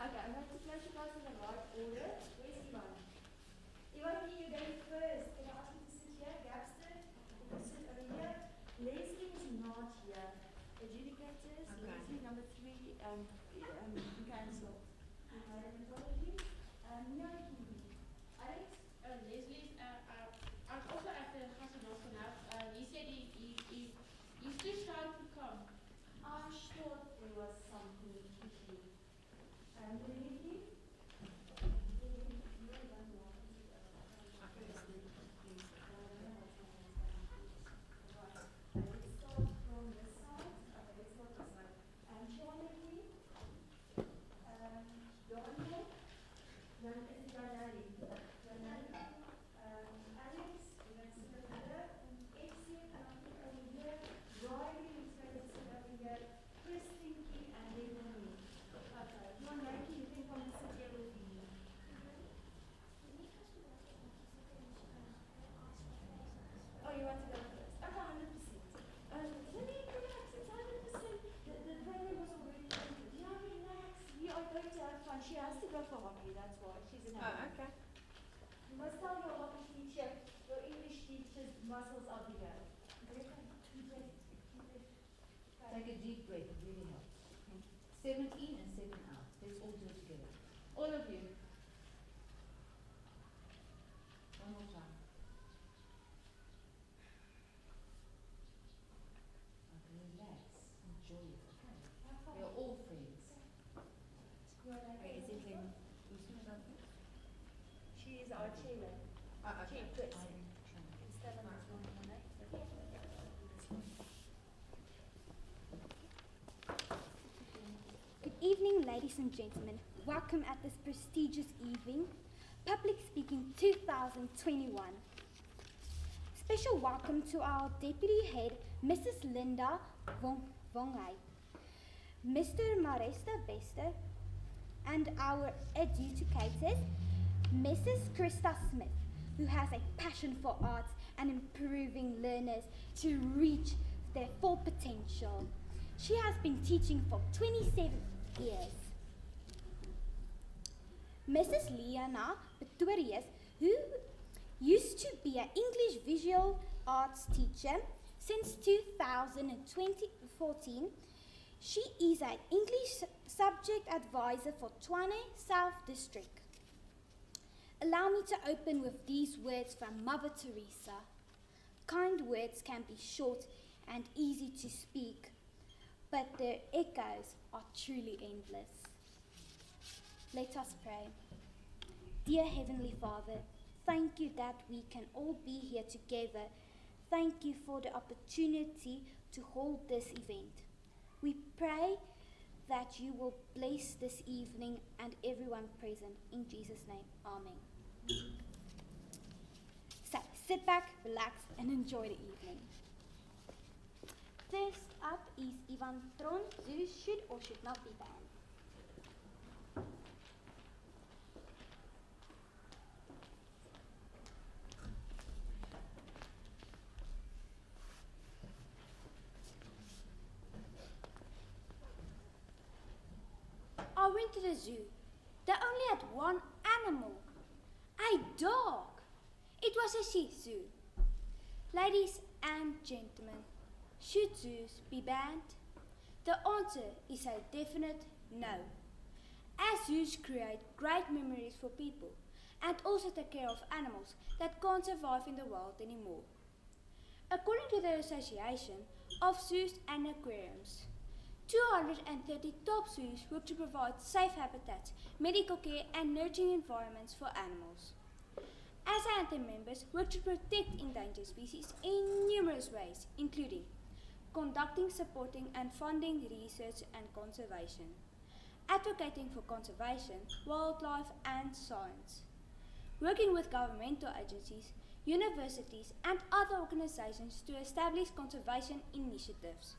Okay, I'm going to place you guys in the right order. Where's Ivan? Ivan, you're going first. Can I ask you to sit here? Gabster, you can sit over here. Leslie is not here. Adjudicators, okay. Leslie number 3, cancelled. Hematology, no, Alex? Leslie's, I'm also at the hospital now. He said he's too shy to come. I thought there was something fishy. Dimitri? She has to go for hockey, that's why. She's in okay. You must tell your hockey teacher, your English teacher's muscles are bigger. Take a deep breath, it really helps. 7 in and 7 out. Let's all do it together. All of you. One more time. Okay, relax. Enjoy it. Okay. We are all friends. Is it in? She is our chair. Okay. Good evening, ladies and gentlemen. Welcome at this prestigious evening, Public Speaking 2021. Special welcome to our Deputy Head, Mrs. Linda Vongay, Mr. Maresta Bester, and our educators, Mrs. Krista Smith, who has a passion for arts and improving learners to reach their full potential. She has been teaching for 27 years. Mrs. Liana Pretorius, who used to be an English visual arts teacher since 2014, she is an English subject advisor for Tshwane South District. Allow me to open with these words from Mother Teresa. Kind words can be short and easy to speak, but their echoes are truly endless. Let us pray. Dear Heavenly Father, thank you that we can all be here together. Thank you for the opportunity to hold this event. We pray that you will bless this evening and everyone present. In Jesus' name, Amen. So, sit back, relax, and enjoy the evening. First up is Ivan Tron. Zeus should or should not be banned. I went to the zoo. They only had one animal, a dog. It was a Shih Tzu. Ladies and gentlemen, should zoos be banned? The answer is a definite no. As zoos create great memories for people and also take care of animals that can't survive in the wild anymore. According to the Association of Zoos and Aquariums, 230 top zoos work to provide safe habitats, medical care and nurturing environments for animals. As anthem members work to protect endangered species in numerous ways, including conducting, supporting and funding research and conservation, advocating for conservation, wildlife and science, working with governmental agencies, universities and other organizations to establish conservation initiatives.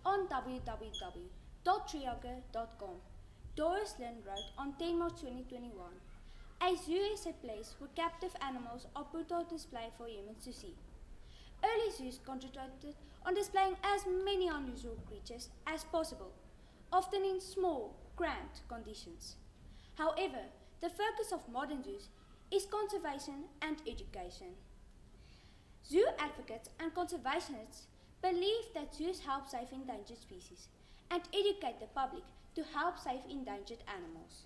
On www.triager.com, Doris Lynn wrote on 10 March 2021, a zoo is a place where captive animals are put on display for humans to see. Early zoos concentrated on displaying as many unusual creatures as possible, often in small, cramped conditions. However, the focus of modern zoos is conservation and education. Zoo advocates and conservationists believe that zoos help save endangered species and educate the public to help save endangered animals.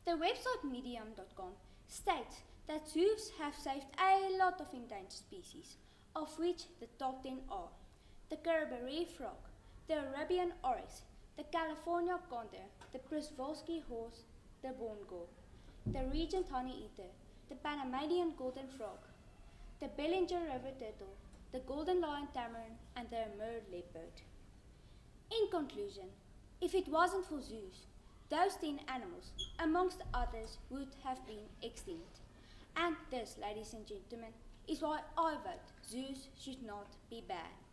The website medium.com states that zoos have saved a lot of endangered species, of which the top 10 are the Caribbean frog, the Arabian oryx, the California condor, the Przewalski horse, the bongo, the regent honeyeater, the Panamanian golden frog, the Bellinger river turtle, the golden lion tamarin, and the Amur leopard. In conclusion, if it wasn't for zoos, those 10 animals, amongst others, would have been extinct. And this, ladies and gentlemen, is why I vote zoos should not be banned.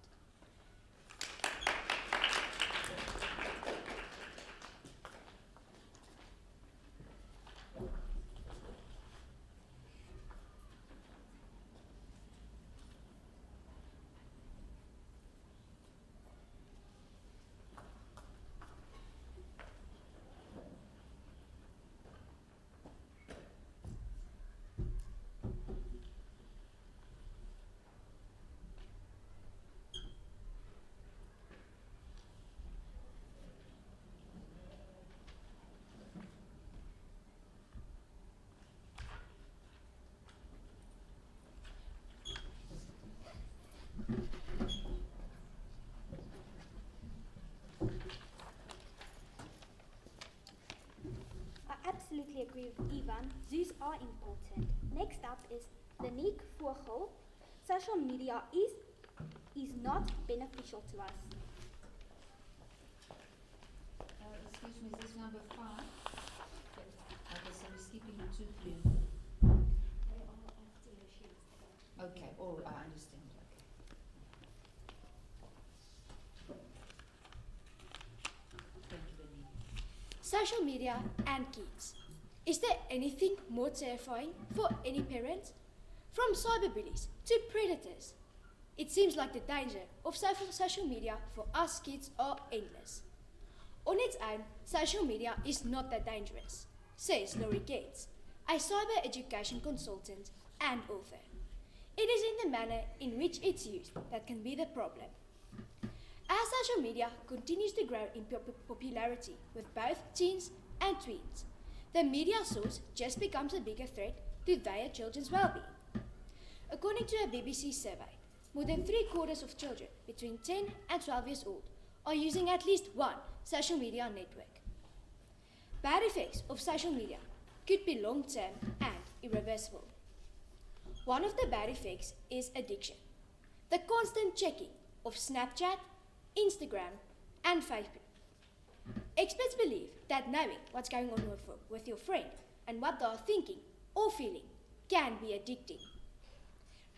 I absolutely agree with Ivan. Zoos are important. Next up is Danique Vogel. Social media is not beneficial to us. Excuse me, is this number 5? Okay, so we're skipping 2, 3. They are after the sheets. Okay, oh, I understand. Okay. Thank you, Denise. Social media and kids. Is there anything more terrifying for any parent? From cyberbullies to predators. It seems like the danger of social media for us kids are endless. On its own, social media is not that dangerous, says Laurie Gates, a cyber education consultant and author. It is in the manner in which it's used that can be the problem. As social media continues to grow in popularity with both teens and tweens, the media source just becomes a bigger threat to their children's well-being. According to a BBC survey, more than 3/4 of children between 10 and 12 years old are using at least one social media network. Bad effects of social media could be long-term and irreversible. One of the bad effects is addiction. The constant checking of Snapchat, Instagram, and Facebook. Experts believe that knowing what's going on with your friend and what they are thinking or feeling can be addicting.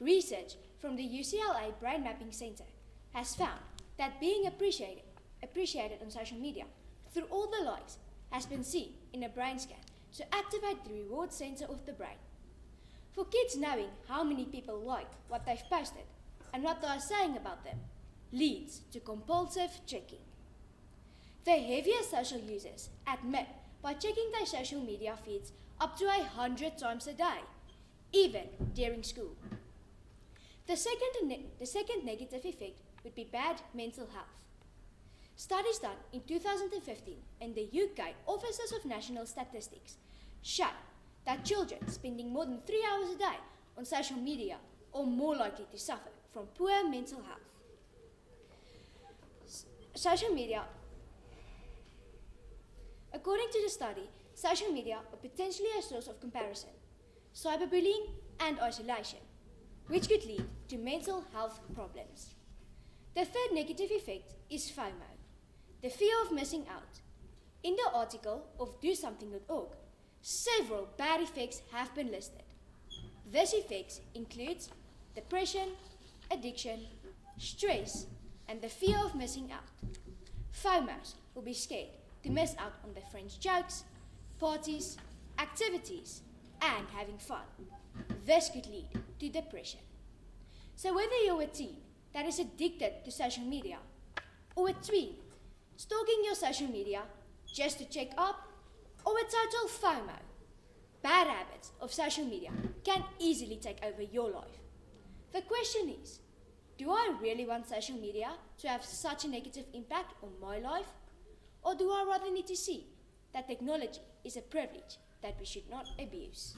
Research from the UCLA Brain Mapping Center has found that being appreciated on social media through all the likes has been seen in a brain scan to activate the reward center of the brain. For kids, knowing how many people like what they've posted and what they are saying about them leads to compulsive checking. The heavier social users admit by checking their social media feeds up to 100 times a day, even during school. The second negative effect would be bad mental health. Studies done in 2015 in the UK Offices of National Statistics show that children spending more than 3 hours a day on social media are more likely to suffer from poor mental health. Social media. According to the study, social media are potentially a source of comparison, cyberbullying, and isolation, which could lead to mental health problems. The third negative effect is FOMO, the fear of missing out. In the article of DoSomething.org, several bad effects have been listed. These effects include depression, addiction, stress, and the fear of missing out. FOMOs will be scared to miss out on their friends' jokes, parties, activities, and having fun. This could lead to depression. So whether you're a teen that is addicted to social media or a tween stalking your social media just to check up, or a total FOMO. Bad habits of social media can easily take over your life. The question is, do I really want social media to have such a negative impact on my life? Or do I rather need to see that technology is a privilege that we should not abuse?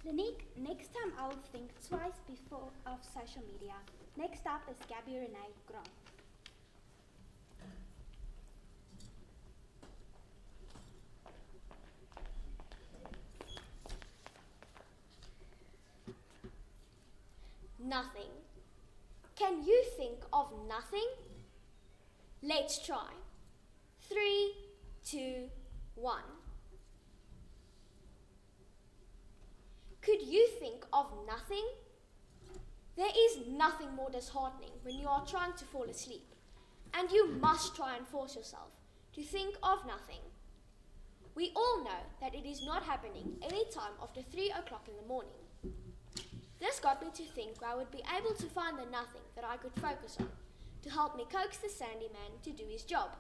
Lanique, next time I'll think twice before of social media. Next up is Gabby Renee Grant. Nothing. Can you think of nothing? Let's try. 3, 2, 1. Could you think of nothing? There is nothing more disheartening when you are trying to fall asleep, and you must try and force yourself to think of nothing. We all know that it is not happening any time after 3 o'clock in the morning. This got me to think I would be able to find the nothing that I could focus on to help me coax the Sandy man to do his job.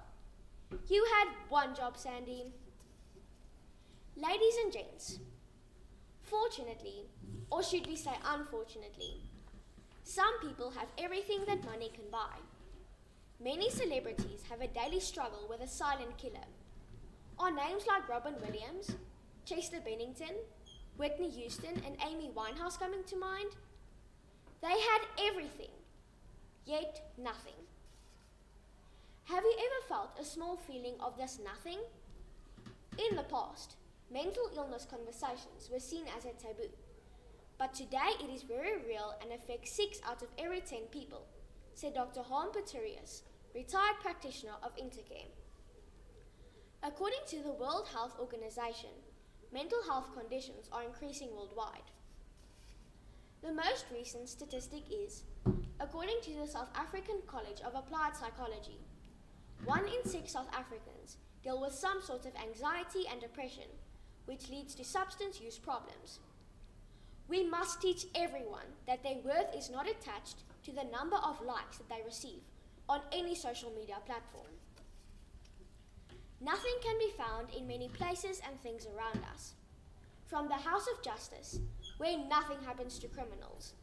You had one job, Sandy. Ladies and gents, fortunately, or should we say unfortunately, some people have everything that money can buy. Many celebrities have a daily struggle with a silent killer. Are names like Robin Williams, Chester Bennington, Whitney Houston and Amy Winehouse coming to mind? They had everything, yet nothing. Have you ever felt a small feeling of this nothing? In the past, mental illness conversations were seen as a taboo, but today it is very real and affects 6 out of every 10 people, said Dr. Harm Pretorius, retired practitioner of Intercare. According to the World Health Organization, mental health conditions are increasing worldwide. The most recent statistic is, according to the South African College of Applied Psychology, 1 in 6 South Africans deal with some sort of anxiety and depression, which leads to substance use problems. We must teach everyone that their worth is not attached to the number of likes that they receive on any social media platform. Nothing can be found in many places and things around us. From the House of Justice, where nothing happens to criminals,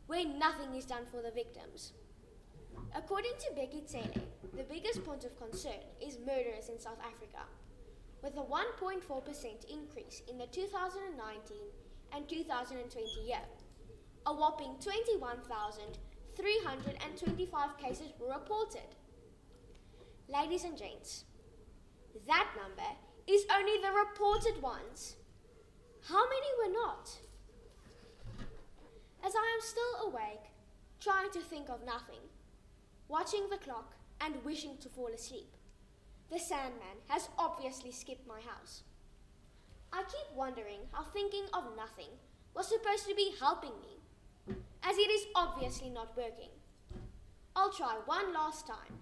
where nothing is done for the victims. According to Becky Tsele, the biggest point of concern is murders in South Africa, with a 1.4% increase in the 2019 and 2020 year. A whopping 21,325 cases were reported. Ladies and gents, that number is only the reported ones. How many were not? As I am still awake, trying to think of nothing, watching the clock and wishing to fall asleep, the Sandman has obviously skipped my house. I keep wondering how thinking of nothing was supposed to be helping me, as it is obviously not working. I'll try one last time.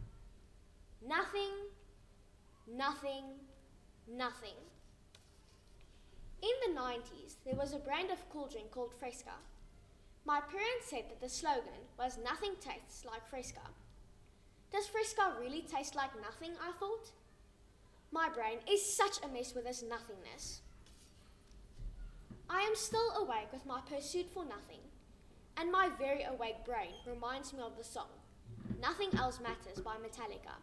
Nothing, nothing, nothing. In the 90s, there was a brand of cool drink called Fresca. My parents said that the slogan was "Nothing tastes like Fresca." Does Fresca really taste like nothing, I thought? My brain is such a mess with this nothingness. I am still awake with my pursuit for nothing, and my very awake brain reminds me of the song "Nothing Else Matters" by Metallica.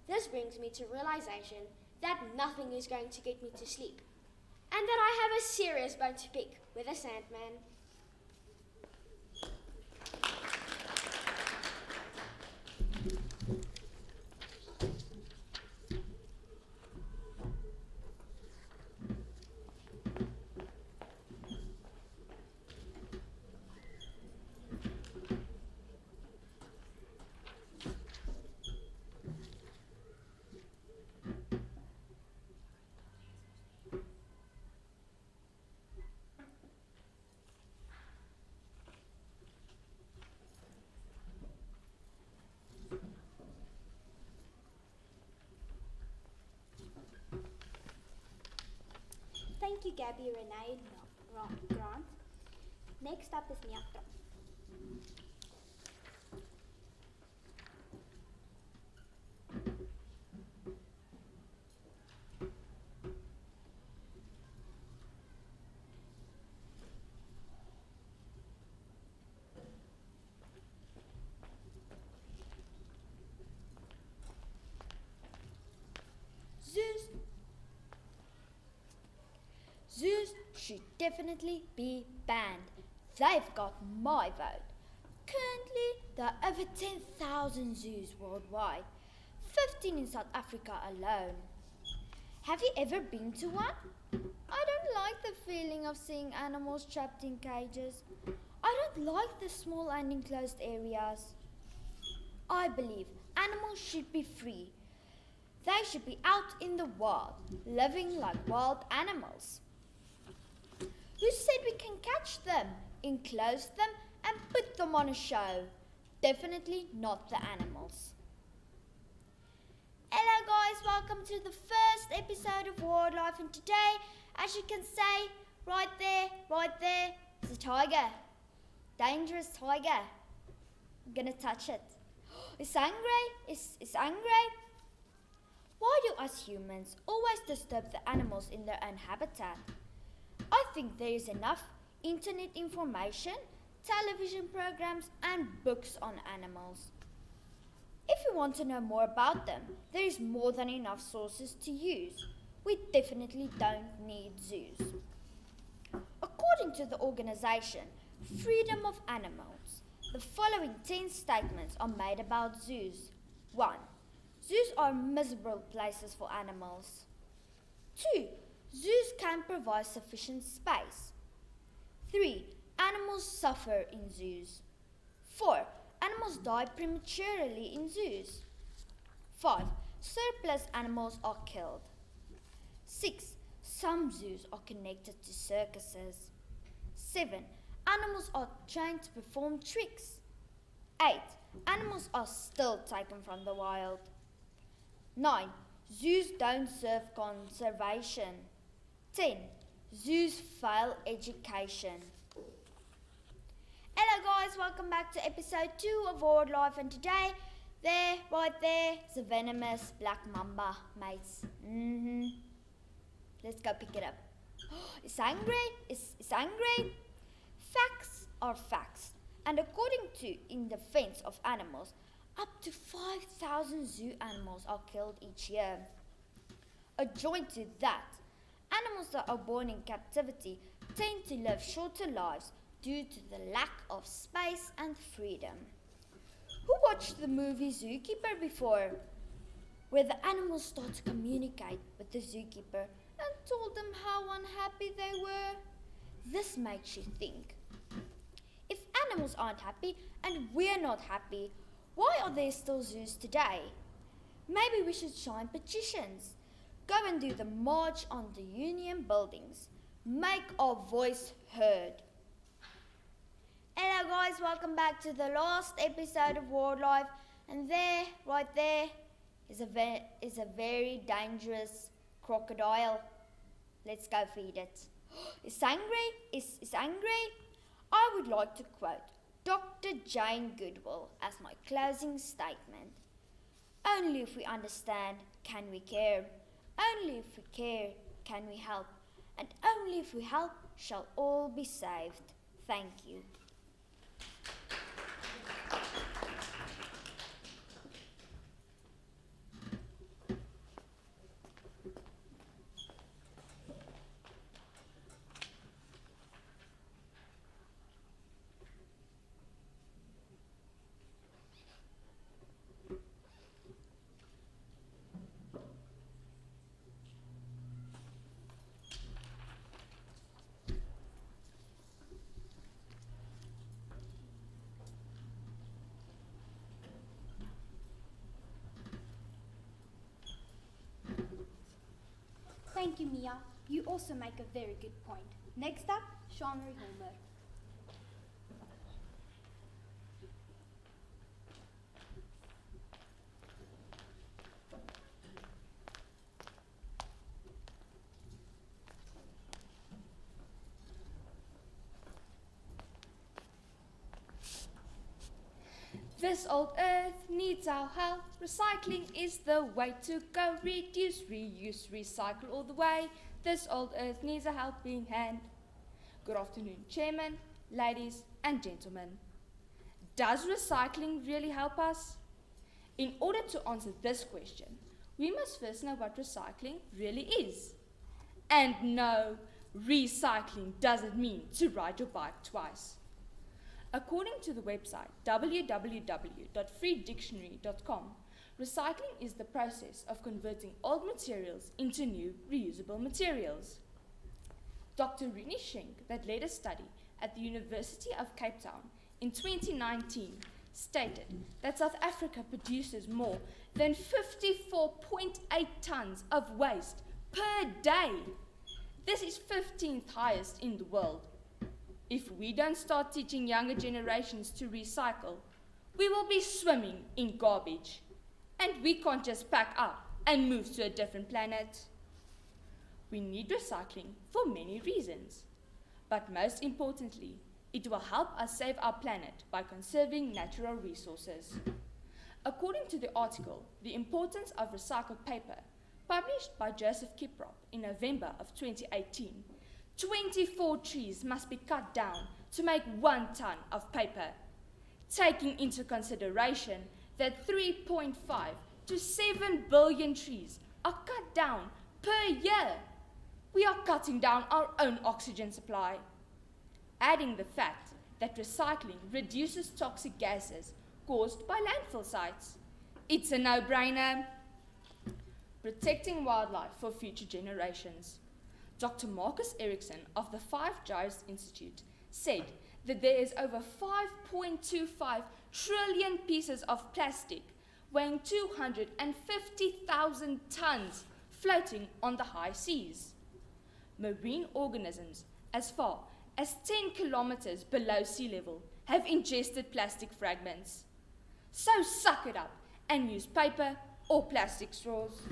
This brings me to realization that nothing is going to get me to sleep, and that I have a serious bone to pick with the Sandman. Thank you, Gabby, Renee, and Grant. Next up is Miato. Zoos should definitely be banned. They've got my vote. Currently, there are over 10,000 zoos worldwide, 15 in South Africa alone. Have you ever been to one? I don't like the feeling of seeing animals trapped in cages. I don't like the small and enclosed areas. I believe animals should be free. They should be out in the wild, living like wild animals. Who said we can catch them, enclose them, and put them on a show? Definitely not the animals. Hello guys, welcome to the first episode of Wildlife, and today, as you can see, right there, is a tiger. Dangerous tiger. I'm gonna touch it. It's angry, it's angry. Why do us humans always disturb the animals in their own habitat? I think there is enough internet information, television programs, and books on animals. If you want to know more about them, there is more than enough sources to use. We definitely don't need zoos. According to the organization Freedom of Animals, the following 10 statements are made about zoos. 1. Zoos are miserable places for animals. 2. Zoos can provide sufficient space. 3. Animals suffer in zoos. 4. Animals die prematurely in zoos. 5. Surplus animals are killed. 6. Some zoos are connected to circuses. 7. Animals are trained to perform tricks. 8. Animals are still taken from the wild. 9. Zoos don't serve conservation. 10. Zoos fail education. Hello guys, welcome back to episode 2 of Wildlife, and today, right there, is a venomous black mamba, mates. Let's go pick it up. It's angry, it's angry. Facts are facts, and according to In Defense of Animals, up to 5,000 zoo animals are killed each year. Adjoined to that, animals that are born in captivity tend to live shorter lives due to the lack of space and freedom. Who watched the movie Zookeeper before? Where the animals start to communicate with the zookeeper and told them how unhappy they were. This makes you think. If animals aren't happy and we're not happy, why are there still zoos today? Maybe we should sign petitions. Go and do the march on the union buildings. Make our voice heard. Hello guys, welcome back to the last episode of Wildlife, and there, right there, is a very dangerous crocodile. Let's go feed it. It's angry, it's angry. I would like to quote Dr. Jane Goodall as my closing statement. Only if we understand can we care. Only if we care can we help. And only if we help shall all be saved. Thank you. Thank you, Mia. You also make a very good point. Next up, Shanri Homer. This old earth needs our help. Recycling is the way to go. Reduce, reuse, recycle all the way. This old earth needs a helping hand. Good afternoon, Chairman, ladies and gentlemen. Does recycling really help us? In order to answer this question, we must first know what recycling really is. And no, recycling doesn't mean to ride your bike twice. According to the website www.freedictionary.com, recycling is the process of converting old materials into new reusable materials. Dr. Rini Schenk, that led a study at the University of Cape Town in 2019, stated that South Africa produces more than 54.8 tons of waste per day. This is 15th highest in the world. If we don't start teaching younger generations to recycle, we will be swimming in garbage. And we can't just pack up and move to a different planet. We need recycling for many reasons. But most importantly, it will help us save our planet by conserving natural resources. According to the article, The Importance of Recycled Paper, published by Joseph Kiprop in November of 2018, 24 trees must be cut down to make 1 ton of paper, taking into consideration that 3.5 to 7 billion trees are cut down per year. We are cutting down our own oxygen supply. Adding the fact that recycling reduces toxic gases caused by landfill sites, it's a no-brainer. Protecting wildlife for future generations. Dr. Marcus Erickson of the Five Gyres Institute said that there is over 5.25 trillion pieces of plastic weighing 250,000 tons floating on the high seas. Marine organisms as far as 10 kilometers below sea level have ingested plastic fragments. So suck it up and use paper or plastic straws.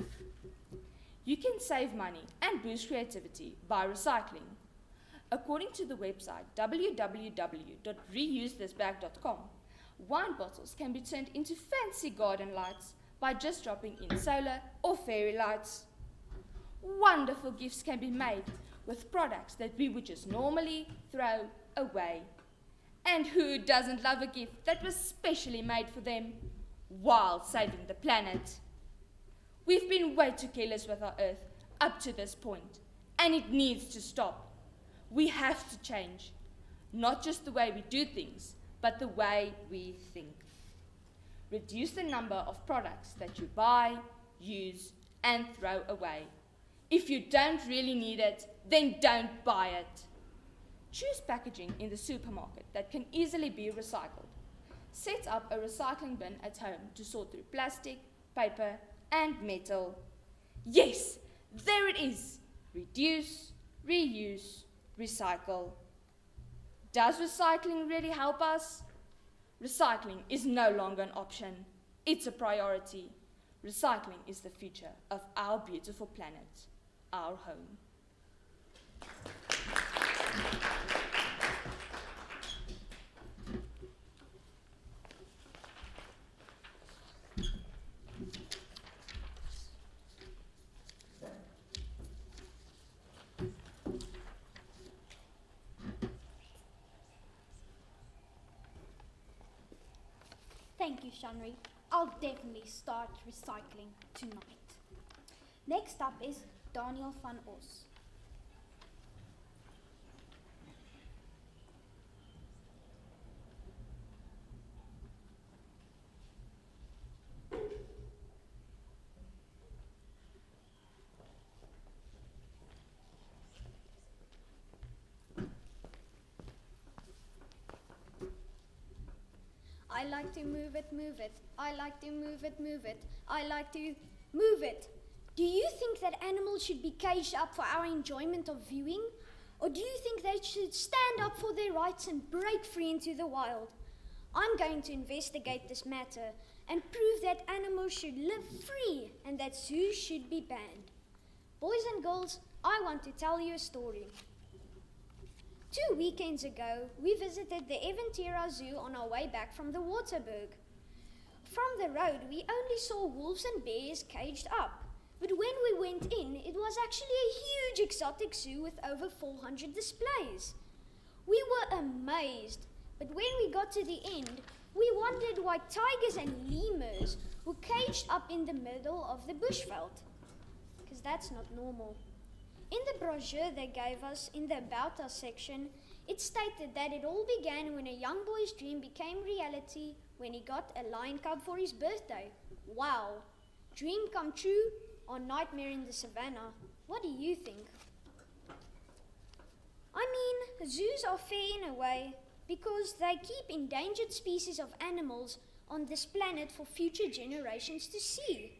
You can save money and boost creativity by recycling. According to the website www.reusethisbag.com, wine bottles can be turned into fancy garden lights by just dropping in solar or fairy lights. Wonderful gifts can be made with products that we would just normally throw away. And who doesn't love a gift that was specially made for them while saving the planet? We've been way too careless with our earth up to this point, and it needs to stop. We have to change, not just the way we do things, but the way we think. Reduce the number of products that you buy, use, and throw away. If you don't really need it, then don't buy it. Choose packaging in the supermarket that can easily be recycled. Set up a recycling bin at home to sort through plastic, paper, and metal. Yes, there it is. Reduce, reuse, recycle. Does recycling really help us? Recycling is no longer an option. It's a priority. Recycling is the future of our beautiful planet, our home. Thank you, Shanri. I'll definitely start recycling tonight. Next up is Daniel van Os. I like to move it, move it. I like to move it, move it. I like to move it. Do you think that animals should be caged up for our enjoyment of viewing? Or do you think they should stand up for their rights and break free into the wild? I'm going to investigate this matter and prove that animals should live free and that zoos should be banned. Boys and girls, I want to tell you a story. 2 weekends ago, we visited the Eventira Zoo on our way back from the Waterberg. From the road, we only saw wolves and bears caged up. But when we went in, it was actually a huge exotic zoo with over 400 displays. We were amazed, but when we got to the end, we wondered why tigers and lemurs were caged up in the middle of the bushveld. Because that's not normal. In the brochure they gave us in the About Us section, it stated that it all began when a young boy's dream became reality when he got a lion cub for his birthday. Wow, dream come true or nightmare in the savannah? What do you think? I mean, zoos are fair in a way because they keep endangered species of animals on this planet for future generations to see.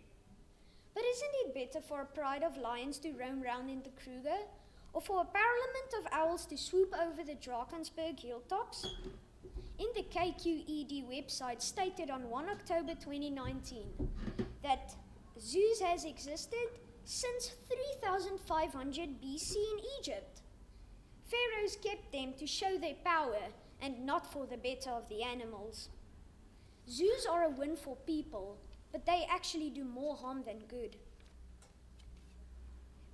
But isn't it better for a pride of lions to roam round in the Kruger, or for a parliament of owls to swoop over the Drakensberg hilltops? In the KQED website stated on 1 October 2019 that zoos has existed since 3500 BC in Egypt. Pharaohs kept them to show their power and not for the better of the animals. Zoos are a win for people, but they actually do more harm than good.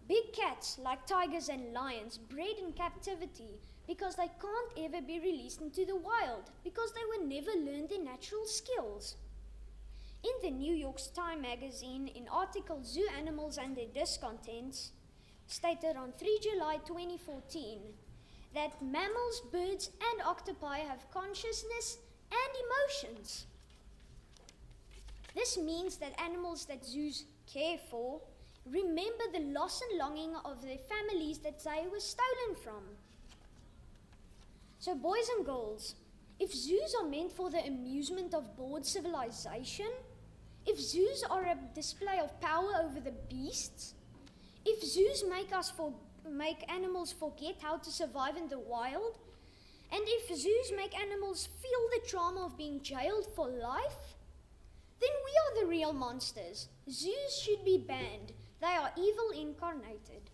Big cats like tigers and lions bred in captivity because they can't ever be released into the wild because they were never learned their natural skills. In the New York Times magazine, in article Zoo Animals and Their Discontents, stated on 3 July 2014 that mammals, birds and octopi have consciousness and emotions. This means that animals that zoos care for remember the loss and longing of their families that they were stolen from. So boys and girls, if zoos are meant for the amusement of bored civilization, if zoos are a display of power over the beasts, if zoos make animals forget how to survive in the wild, and if zoos make animals feel the trauma of being jailed for life, then we are the real monsters. Zoos should be banned. They are evil incarnated.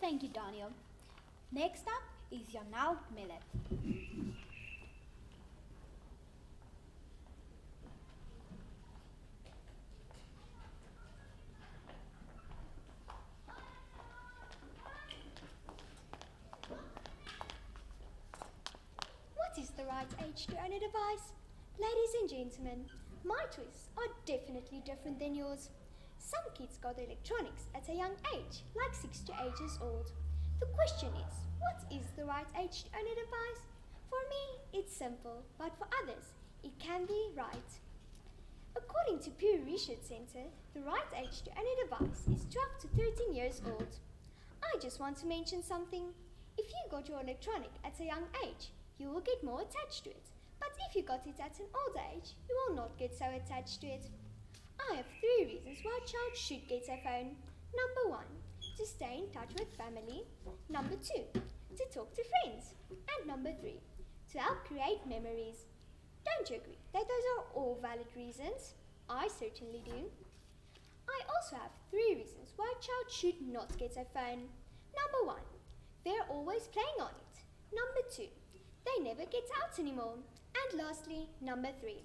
Thank you, Daniel. Next up is Janelle Millet. What is the right age to own a device? Ladies and gentlemen, my choices are definitely different than yours. Some kids got electronics at a young age, like 6 to 8 years old. The question is, what is the right age to own a device? For me, it's simple, but for others, it can be right. According to Pew Research Center, the right age to own a device is 12 to 13 years old. I just want to mention something. If you got your electronic at a young age, you will get more attached to it. But if you got it at an older age, you will not get so attached to it. I have 3 reasons why a child should get a phone. Number 1, to stay in touch with family. Number 2, to talk to friends. And number 3, to help create memories. Don't you agree that those are all valid reasons? I certainly do. I also have 3 reasons why a child should not get a phone. Number 1, they're always playing on it. Number 2, they never get out anymore. And lastly, number 3,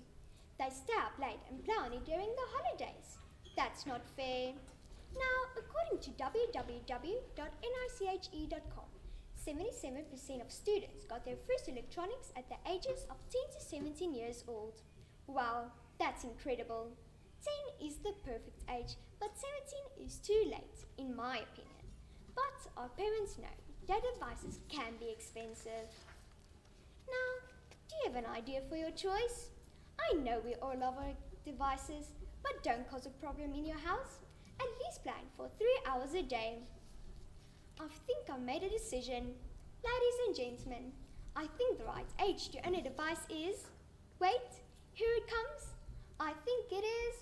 they stay up late and play on it during the holidays. That's not fair. Now, according to www.niche.com, 77% of students got their first electronics at the ages of 10 to 17 years old. Wow, that's incredible. 10 is the perfect age, but 17 is too late, in my opinion. But our parents know that devices can be expensive. Now, do you have an idea for your choice? I know we all love our devices, but don't cause a problem in your house. At least plan for 3 hours a day. I think I made a decision. Ladies and gentlemen, I think the right age to own a device is... Wait, here it comes. I think it is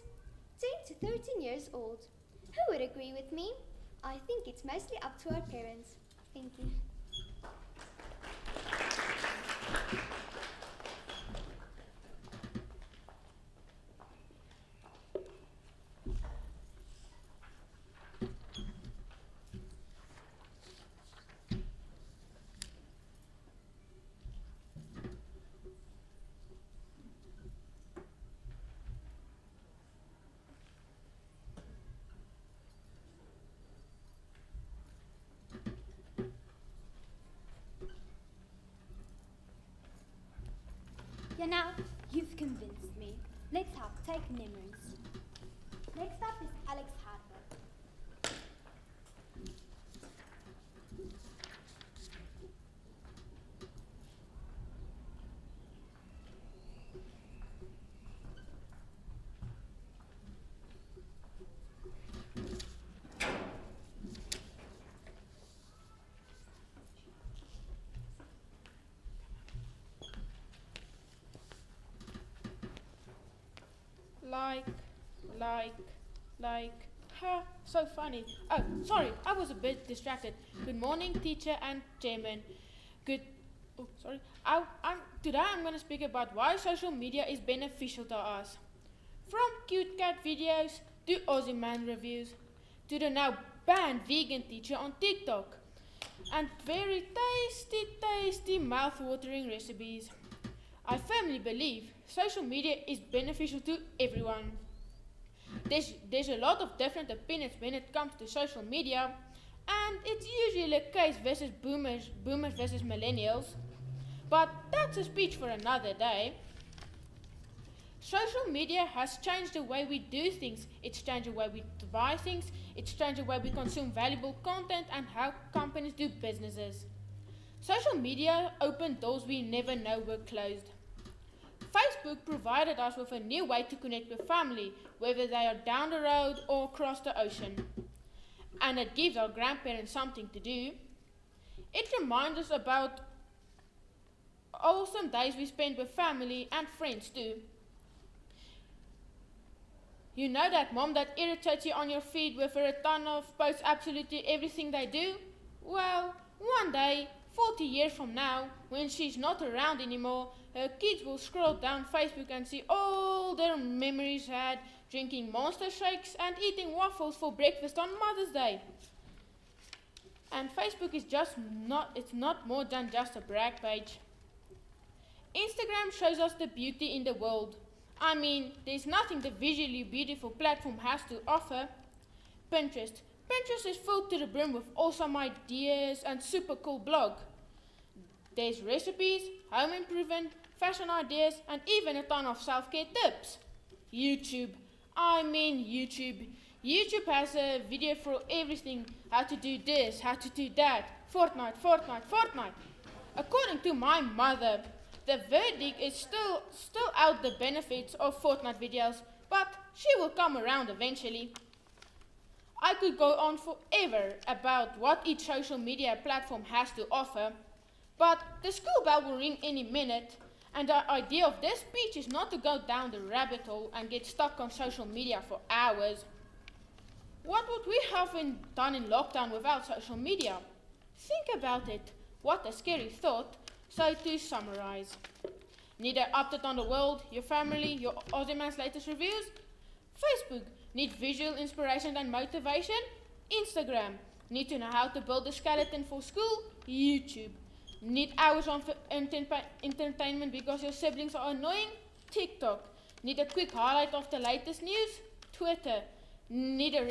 10 to 13 years old. Who would agree with me? I think it's mostly up to our parents. Thank you. Yeah, now you've convinced me. Let's help take memories. Next up is Alex Harper. Ha, so funny. Oh, sorry, I was a bit distracted. Good morning, teacher and chairman. Today I'm going to speak about why social media is beneficial to us. From cute cat videos to Aussie man reviews to the now banned vegan teacher on TikTok and very tasty mouth-watering recipes. I firmly believe social media is beneficial to everyone. There's a lot of different opinions when it comes to social media, and it's usually a case versus boomers versus millennials. But that's a speech for another day. Social media has changed the way we do things. It's changed the way we buy things. It's changed the way we consume valuable content and how companies do businesses. Social media opened doors we never know were closed. Facebook provided us with a new way to connect with family, whether they are down the road or across the ocean. And it gives our grandparents something to do. It reminds us about awesome days we spent with family and friends too. You know that mom that irritates you on your feed with a ton of posts absolutely everything they do? Well, one day, 40 years from now, when she's not around anymore, her kids will scroll down Facebook and see all their memories had drinking Monster shakes and eating waffles for breakfast on Mother's Day. And Facebook is it's not more than just a brag page. Instagram shows us the beauty in the world. I mean, there's nothing the visually beautiful platform has to offer. Pinterest is full to the brim with awesome ideas and super cool blog. There's recipes, home improvement, fashion ideas, and even a ton of self-care tips. YouTube has a video for everything. How to do this, how to do that. Fortnite. According to my mother, the verdict is still out the benefits of Fortnite videos, but she will come around eventually. I could go on forever about what each social media platform has to offer, but the school bell will ring any minute, and the idea of this speech is not to go down the rabbit hole and get stuck on social media for hours. What would we have done in lockdown without social media? Think about it. What a scary thought. So to summarize, need an update on the world, your family, your Aussie Man's latest reviews? Facebook, need visual inspiration and motivation? Instagram, need to know how to build a skeleton for school? YouTube, need hours on entertainment because your siblings are annoying? TikTok, need a quick highlight of the latest news? Twitter, need a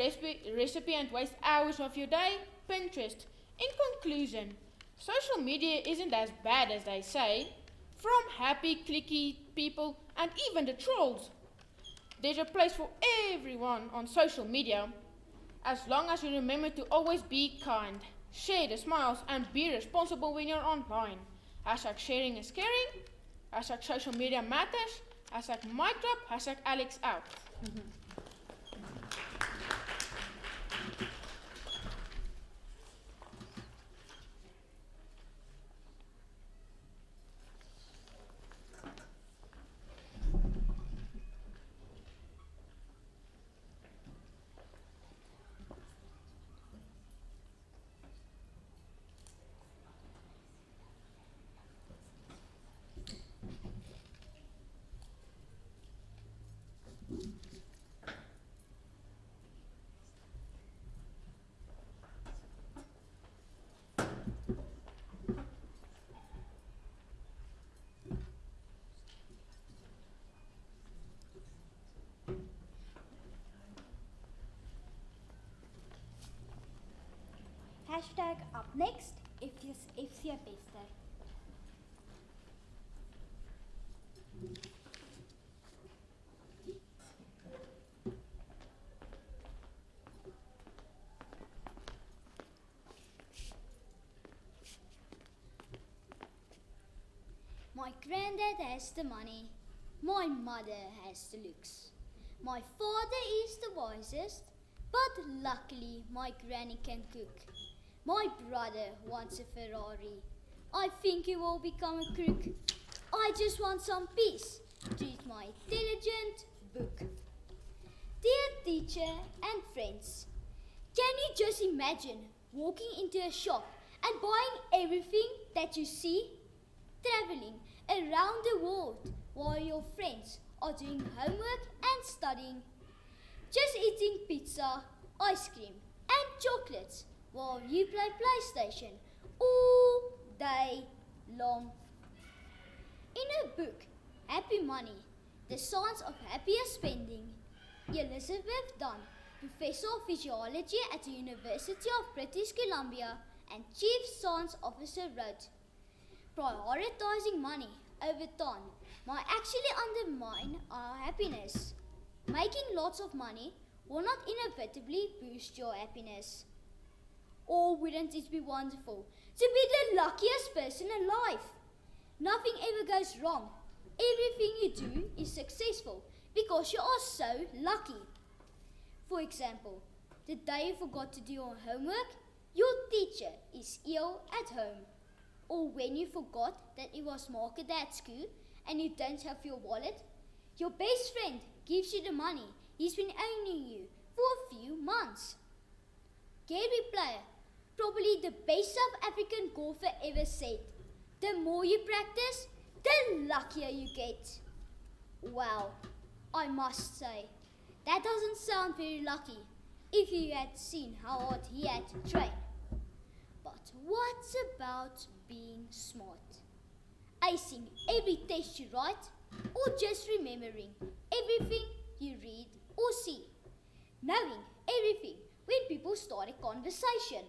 recipe and waste hours of your day? Pinterest. In conclusion, social media isn't as bad as they say. From happy, clicky people and even the trolls. There's a place for everyone on social media, as long as you remember to always be kind, share the smiles and be responsible when you're online. Hashtag sharing is caring, hashtag social media matters, hashtag mic drop, hashtag Alex out. hashtag up next, FCA Bester. My granddad has the money. My mother has the looks. My father is the wisest, but luckily my granny can cook. My brother wants a Ferrari. I think he will become a crook. I just want some peace to read my intelligent book. Dear teacher and friends, can you just imagine walking into a shop and buying everything that you see? Traveling around the world while your friends are doing homework and studying. Just eating pizza, ice cream and chocolates while you play PlayStation all day long. In her book, Happy Money, The Science of Happier Spending, Elizabeth Dunn, Professor of Physiology at the University of British Columbia and Chief Science Officer, wrote, prioritizing money over time might actually undermine our happiness. Making lots of money will not inevitably boost your happiness. Or wouldn't it be wonderful to be the luckiest person alive? Nothing ever goes wrong. Everything you do is successful because you are so lucky. For example, the day you forgot to do your homework, your teacher is ill at home. Or when you forgot that it was market day at school and you don't have your wallet, your best friend gives you the money he's been owing you for a few months. Gary Player, probably the best South African golfer ever, said, the more you practice, the luckier you get. Well, I must say, that doesn't sound very lucky if you had seen how hard he had to train. But what about being smart? Acing every test you write, or just remembering everything you read or see? Knowing everything when people start a conversation?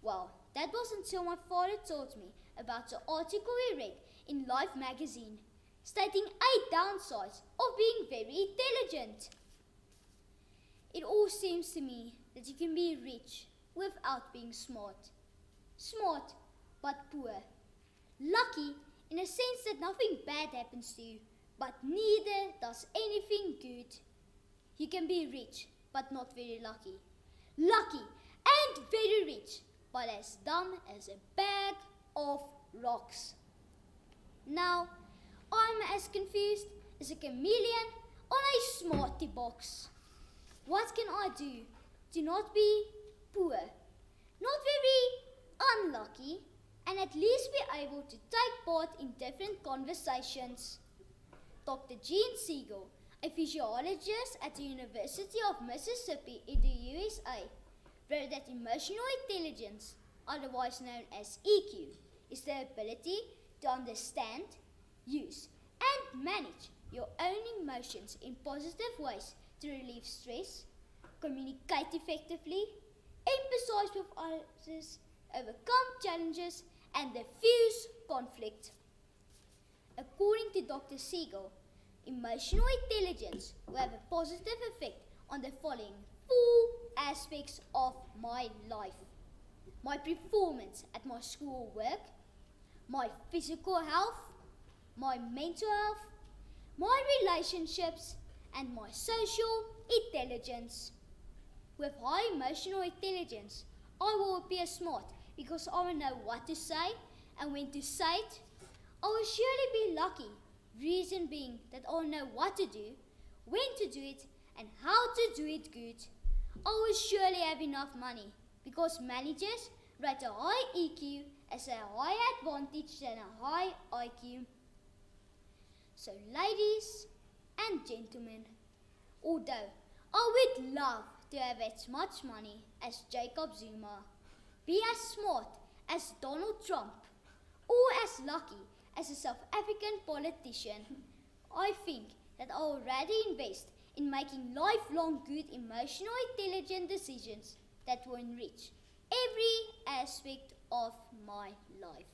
Well, that was until my father told me about the article he read in Life magazine, stating 8 downsides of being very intelligent. It all seems to me that you can be rich without being smart. Smart, but poor. Lucky in a sense that nothing bad happens to you, but neither does anything good. You can be rich, but not very lucky. Lucky and very rich, but as dumb as a bag of rocks. Now, I'm as confused as a chameleon on a smarty box. What can I do to not be poor, not very unlucky, and at least be able to take part in different conversations? Dr. Gene Siegel, a physiologist at the University of Mississippi in the USA, wrote that emotional intelligence, otherwise known as EQ, is the ability to understand, use, and manage your own emotions in positive ways to relieve stress, communicate effectively, empathize with others, overcome challenges, and diffuse conflict. According to Dr. Siegel, emotional intelligence will have a positive effect on the following 4 aspects of my life: my performance at my school or work, my physical health, my mental health, my relationships, and my social intelligence. With high emotional intelligence, I will appear smart because I will know what to say and when to say it. I will surely be lucky, reason being that I will know what to do, when to do it, and how to do it good. I will surely have enough money because managers rate a high EQ as a higher advantage than a high IQ. So ladies and gentlemen, although I would love to have as much money as Jacob Zuma, be as smart as Donald Trump, or as lucky as a South African politician, I think that I will rather invest in making lifelong good emotional intelligent decisions that will enrich every aspect of my life.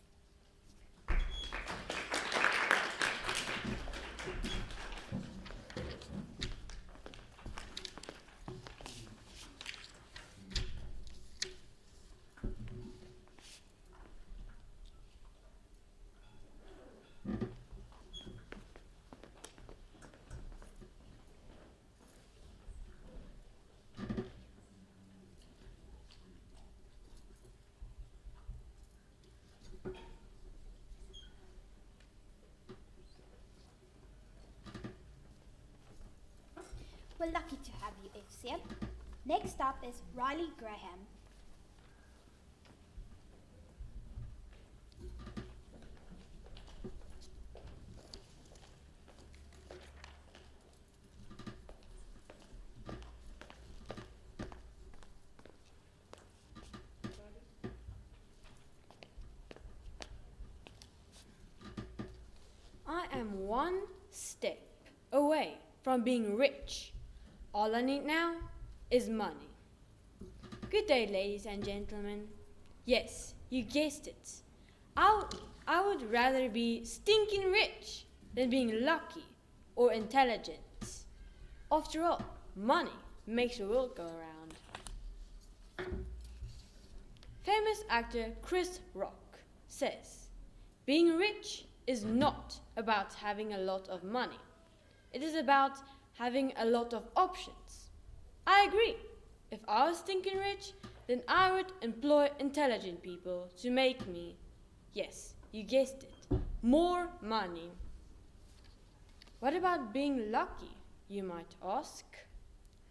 We're lucky to have you, FCM. Next up is Riley Graham. I am one step away from being rich. All I need now is money. Good day, ladies and gentlemen. Yes, you guessed it. I would rather be stinking rich than being lucky or intelligent. After all, money makes the world go around. Famous actor Chris Rock says, being rich is not about having a lot of money. It is about having a lot of options. I agree. If I was thinking rich, then I would employ intelligent people to make me, yes, you guessed it, more money. What about being lucky, you might ask?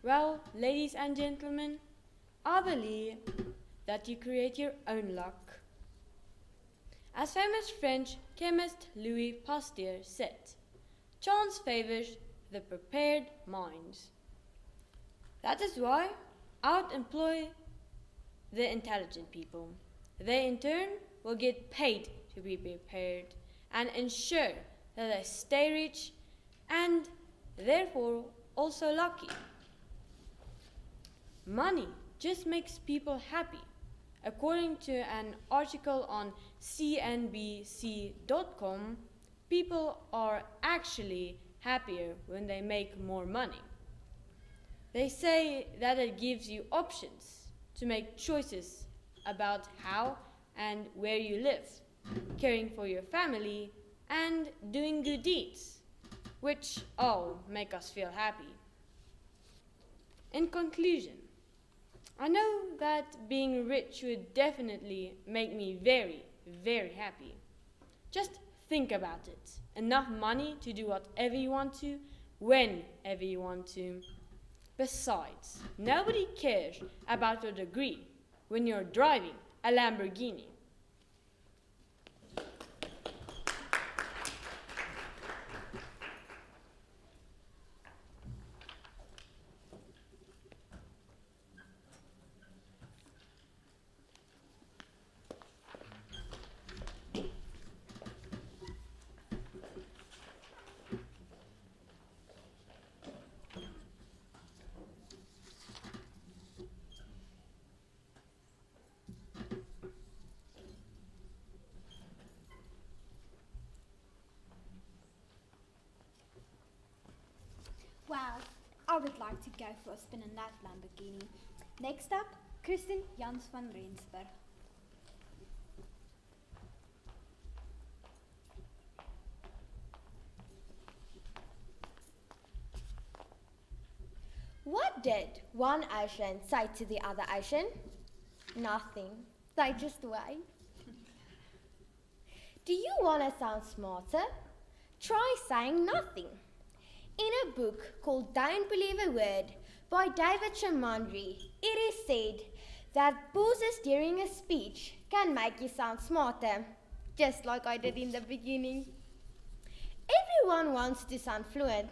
Well, ladies and gentlemen, I believe that you create your own luck. As famous French chemist Louis Pasteur said, chance favors the prepared minds. That is why I would employ the intelligent people. They in turn will get paid to be prepared and ensure that they stay rich and therefore also lucky. Money just makes people happy. According to an article on CNBC.com, people are actually happier when they make more money. They say that it gives you options to make choices about how and where you live, caring for your family, and doing good deeds, which all make us feel happy. In conclusion, I know that being rich would definitely make me very, very happy. Just think about it. Enough money to do whatever you want to, whenever you want to. Besides, nobody cares about your degree when you're driving a Lamborghini. Wow, I would like to go for a spin in that Lamborghini. Next up, Kristen Jans van Rensburg. What did one ocean say to the other ocean? Nothing. They just waved. Do you want to sound smarter? Try saying nothing. In a book called Don't Believe a Word by David Chamandry, it is said that pauses during a speech can make you sound smarter, just like I did in the beginning. Everyone wants to sound fluent,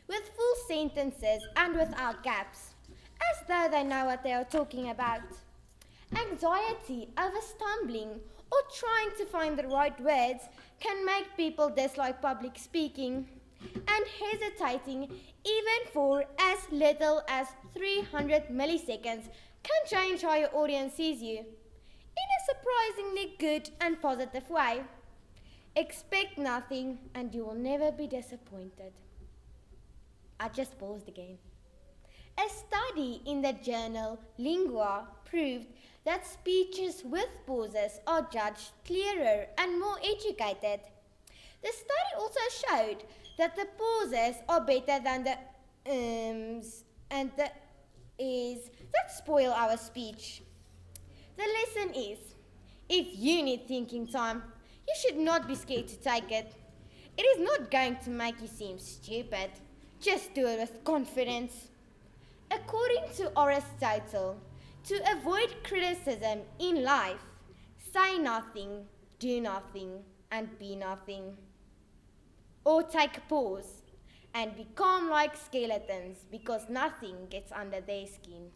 with full sentences and without gaps, as though they know what they are talking about. Anxiety over stumbling or trying to find the right words can make people dislike public speaking, and hesitating even for as little as 300 milliseconds can change how your audience sees you. in a surprisingly good and positive way. Expect nothing and you will never be disappointed. I just paused again. A study in the journal Lingua proved that speeches with pauses are judged clearer and more educated. The study also showed that the pauses are better than the and the is that spoil our speech. The lesson is, if you need thinking time, you should not be scared to take it. It is not going to make you seem stupid. Just do it with confidence. According to Aristotle, to avoid criticism in life, say nothing, do nothing, and be nothing. Or take a pause and be calm like skeletons because nothing gets under their skin.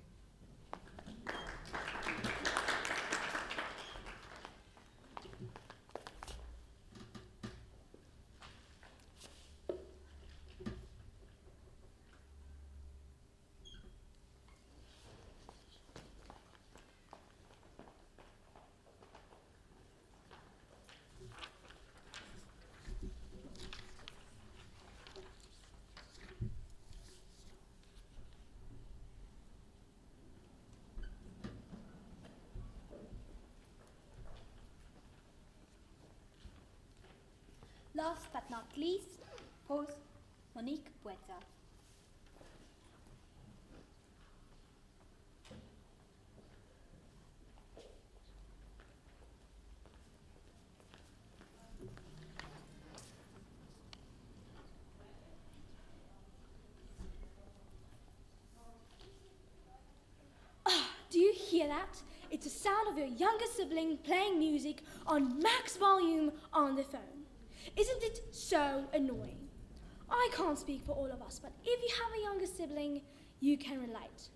Last but not least, pause, Monique Puerta. Do you hear that? It's the sound of your younger sibling playing music on max volume on the phone. Isn't it so annoying? I can't speak for all of us, but if you have a younger sibling, you can relate.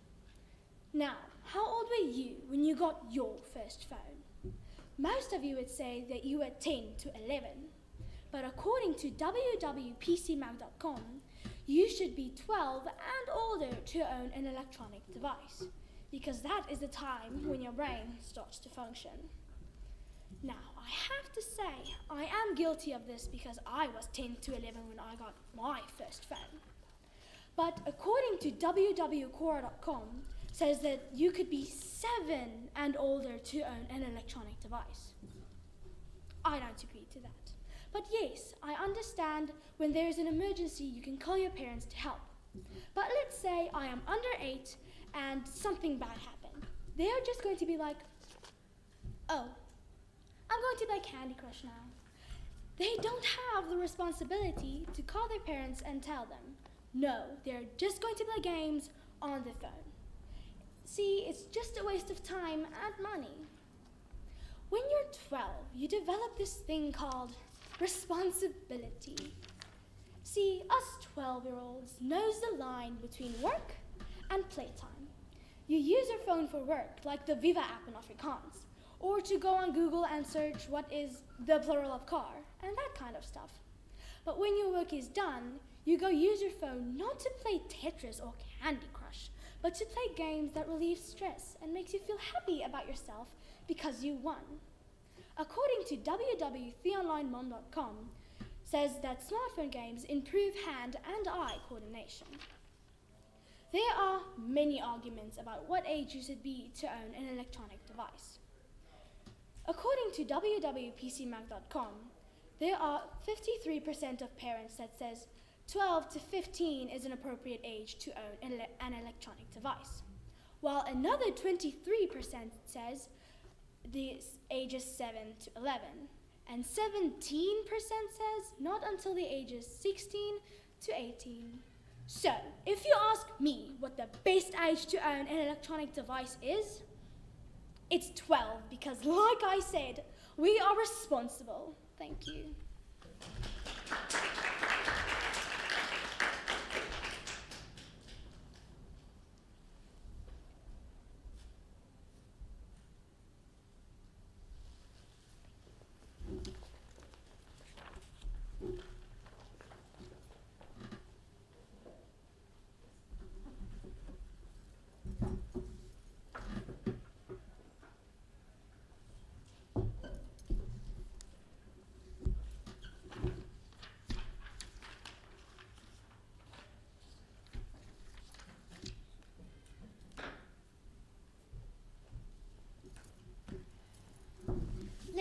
Now, how old were you when you got your first phone? Most of you would say that you were 10 to 11, but according to www.pcmag.com, you should be 12 and older to own an electronic device, because that is the time when your brain starts to function. Now, I have to say, I am guilty of this because I was 10 to 11 when I got my first phone. But according to www.quora.com, says that you could be 7 and older to own an electronic device. I don't agree to that. But yes, I understand when there is an emergency, you can call your parents to help. But let's say I am under 8 and something bad happened. They are just going to be like, oh, I'm going to play Candy Crush now. They don't have the responsibility to call their parents and tell them. No, they're just going to play games on the phone. See, it's just a waste of time and money. When you're 12, you develop this thing called responsibility. See, us 12-year-olds knows the line between work and playtime. You use your phone for work, like the Viva app in Afrikaans, or to go on Google and search what is the plural of car, and that kind of stuff. But when your work is done, you go use your phone not to play Tetris or Candy Crush, but to play games that relieve stress and makes you feel happy about yourself because you won. According to www.theonlinemom.com, says that smartphone games improve hand and eye coordination. There are many arguments about what age you should be to own an electronic device. According to www.pcmag.com, there are 53% of parents that says 12 to 15 is an appropriate age to own an electronic device, while another 23% says the ages 7 to 11, and 17% says not until the ages 16 to 18. So, if you ask me what the best age to own an electronic device is, it's 12, because like I said, we are responsible. Thank you.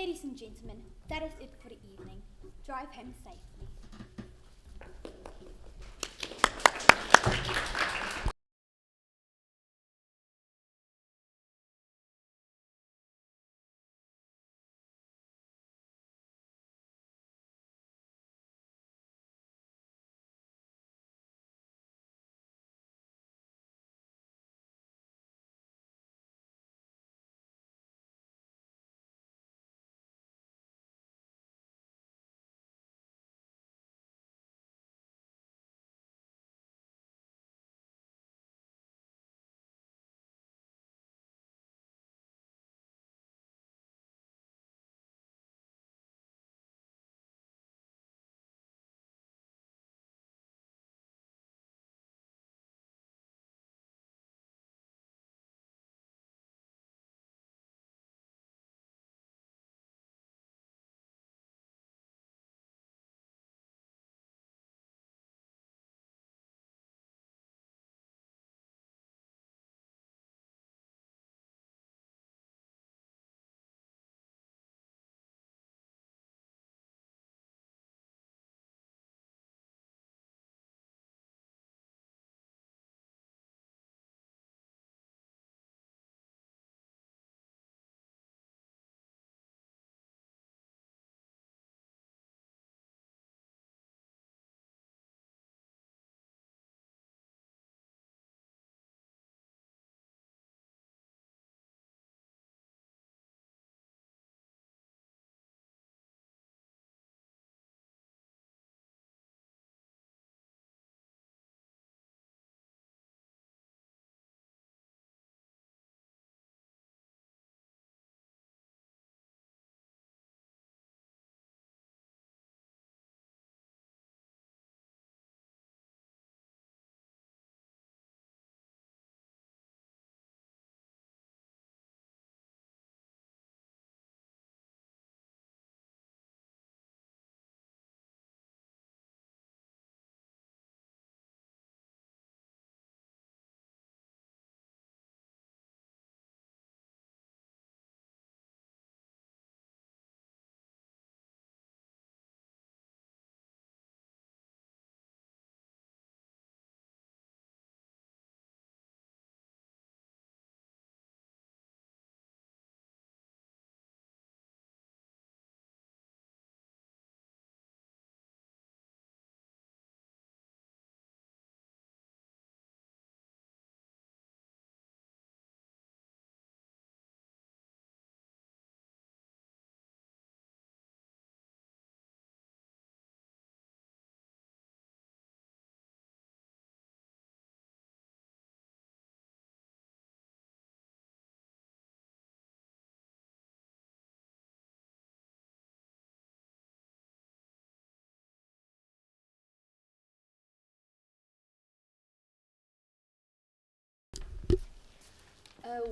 Ladies and gentlemen, that is it for the evening. Drive home safely.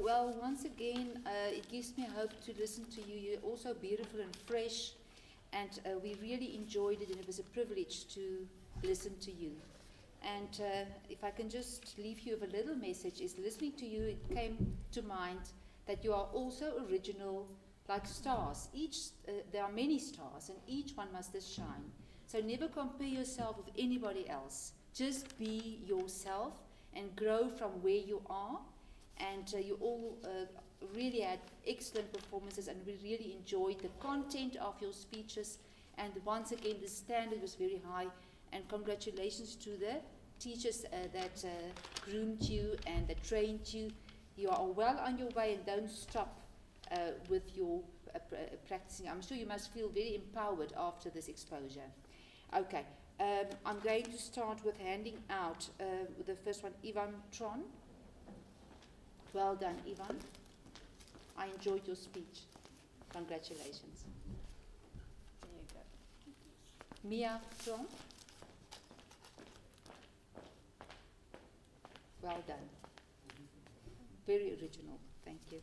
Well, once again, it gives me hope to listen to you. You're also beautiful and fresh, and we really enjoyed it, and it was a privilege to listen to you. And if I can just leave you with a little message, is listening to you, it came to mind that you are also original, like stars. There are many stars, and each one must shine. So never compare yourself with anybody else. Just be yourself and grow from where you are. And you all really had excellent performances, and we really enjoyed the content of your speeches. And once again, the standard was very high. And congratulations to the teachers that groomed you and that trained you. You are well on your way, and don't stop with your practicing. I'm sure you must feel very empowered after this exposure. Okay, I'm going to start with handing out the first one, Ivan Tron. Well done, Ivan. I enjoyed your speech. Congratulations. There you go. Mia Tron. Well done. Very original. Thank you.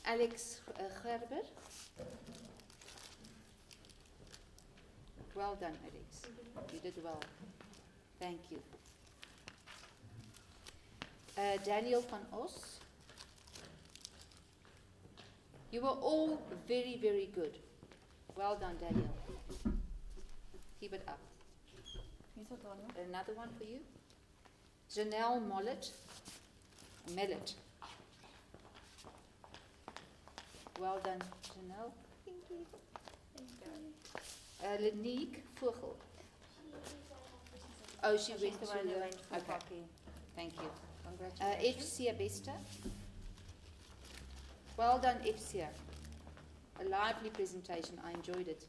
Alex Gerber. Well done, Alex. You did well. Thank you. Daniel van Os. You were all very, very good. Well done, Daniel. Keep it up. Another one for you. Janelle Mollet. Mellet. Well done, Janelle. Thank you. Lenique Vogel. Oh, she went the to one who the... went for Okay, hockey. thank you. Congratulations. FCA Besta. Well done, FCA. A lively presentation. I enjoyed it.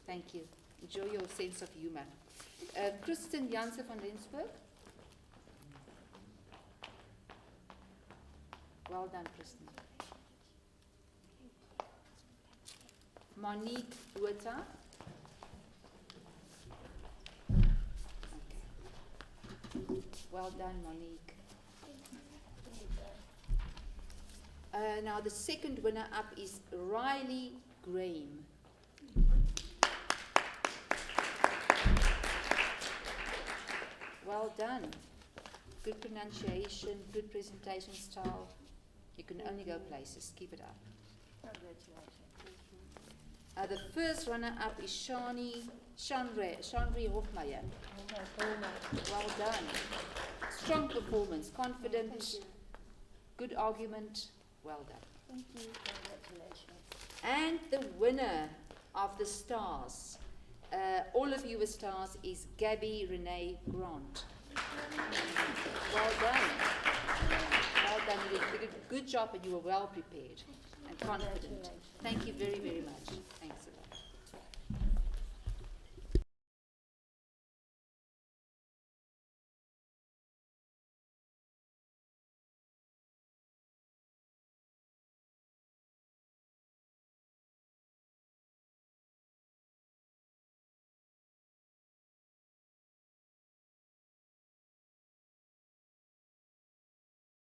Thank you. Enjoy your sense of humor. Kristen Jansen van Rensburg. Well done, Kristen. Monique Botha. Okay. Well done, Monique. Now the second winner up is Riley Graham. Well done. Good pronunciation, good presentation style. You can only go places. Keep it up. The first runner-up is Shanri Hofmeyer. Well done. Strong performance, confident, good argument. Well done. Thank you. And the winner of the stars, all of you were stars, is Gabby Renee Grant. Well done. Well done. You did a good job and you were well prepared and confident. Thank you very, very much. Thank you.